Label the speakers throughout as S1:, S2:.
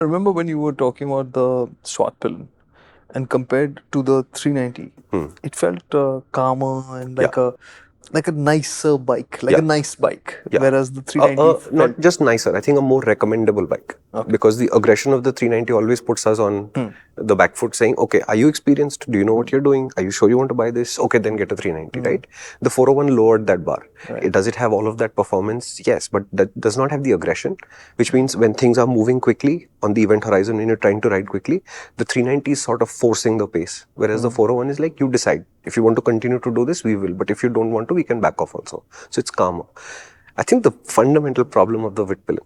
S1: Remember when you were talking about the Svartpilen and compared to the 390, it felt calmer and like a nicer bike, like a
S2: Yeah.
S1: nice bike.
S2: Yeah.
S1: Whereas the 390
S2: Not just nicer, I think a more recommendable bike.
S1: Okay.
S2: Because the aggression of the 390 always puts us on the back foot saying, okay, are you experienced? Do you know what you're doing? Are you sure you want to buy this? Okay, then get a 390, right? The 401 lowered that bar.
S1: Right.
S2: Does it have all of that performance? Yes, but that does not have the aggression, which means when things are moving quickly on the event horizon, when you're trying to ride quickly, the 390 is sort of forcing the pace. Whereas the 401 is like, you decide. If you want to continue to do this, we will. But if you don't want to, we can back off also. So it's calmer. I think the fundamental problem of the Vitpilen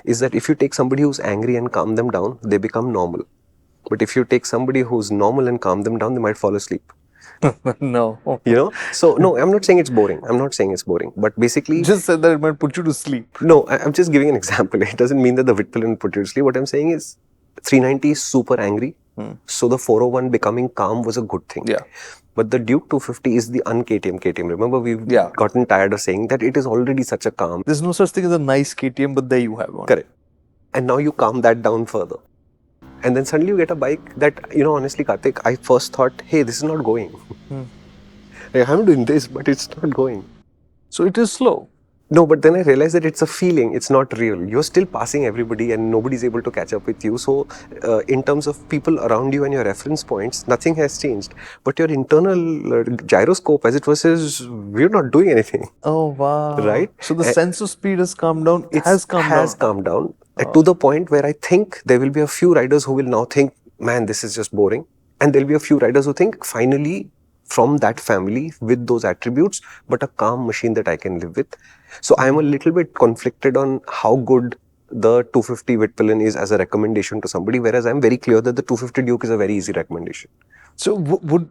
S2: is that if you take somebody who's angry and calm them down, they become normal. But if you take somebody who's normal and calm them down, they might fall asleep.
S1: No.
S2: You know? So, no, I'm not saying it's boring. I'm not saying it's boring. But basically...
S1: Just said that it might put you to sleep.
S2: No, I'm just giving an example. It doesn't mean that the Vitpilen will put you to sleep. What I'm saying is 390 is super angry. So the 401 becoming calm was a good thing.
S1: Yeah.
S2: But the Duke 250 is the un-KTM KTM. Remember, we've
S1: Yeah.
S2: gotten tired of saying that it is already such a calm.
S1: There's no such thing as a nice KTM, but there you have one.
S2: Correct. And now you calm that down further. And then suddenly you get a bike that, you know, honestly, Karthik, I first thought, hey, this is not going. I'm doing this, but it's not going.
S1: So it is slow.
S2: No, but then I realized that it's a feeling, it's not real. You're still passing everybody and nobody's able to catch up with you. So in terms of people around you and your reference points, nothing has changed. But your internal gyroscope, as it was, says, we're not doing anything.
S1: Oh, wow.
S2: Right?
S1: So the sense of speed has calmed down. It has calmed down.
S2: To the point where I think there will be a few riders who will now think, man, this is just boring. And there'll be a few riders who think, finally, from that family with those attributes, but a calm machine that I can live with. So I'm a little bit conflicted on how good the 250 Vitpilen is as a recommendation to somebody, whereas I'm very clear that the 250 Duke is a very easy recommendation.
S1: So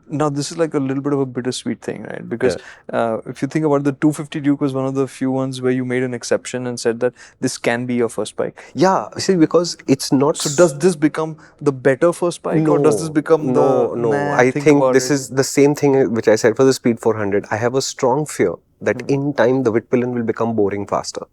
S1: now this is like a little bit of a bittersweet thing, right? Because if you think about it, the 250 Duke was one of the few ones where you made an exception and said that this can be your first bike.
S2: Yeah, see, because it's not...
S1: So does this become the better first bike, or does this become
S2: I think this is the same thing which I said for the Speed 400. I have a strong fear that in time the Vitpilen will become boring faster.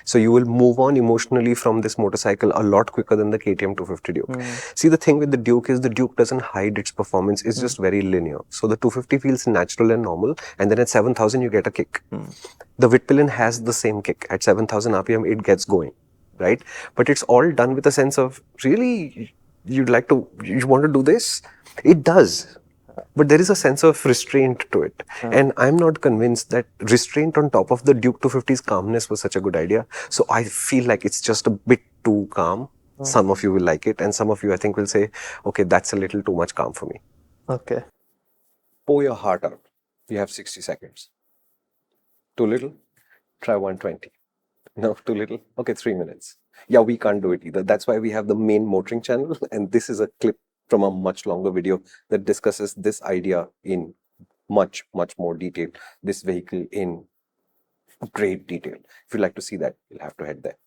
S2: So you will move on emotionally from this motorcycle a lot quicker than the KTM 250 Duke. See, the thing with the Duke is the Duke doesn't hide its performance. It's just very linear. So the 250 feels natural and normal, and then at 7,000 you get a kick. The Vitpilen has the same kick. At 7,000 RPM it gets going, right? But it's all done with a sense of, really, you want to do this? It does. But there is a sense of restraint to it. And I'm not convinced that restraint on top of the Duke 250's calmness was such a good idea. So I feel like it's just a bit too calm. Some of you will like it, and some of you, I think, will say, okay, that's a little too much calm for me.
S1: Okay.
S2: Pour your heart out. You have 60 seconds. Too little? Try 120. No, too little? Okay, 3 minutes. Yeah, we can't do it either. That's why we have the main MotorInc channel, and this is a clip from a much longer video that discusses this idea in much, much more detail, this vehicle in great detail. If you'd like to see that, you'll have to head there.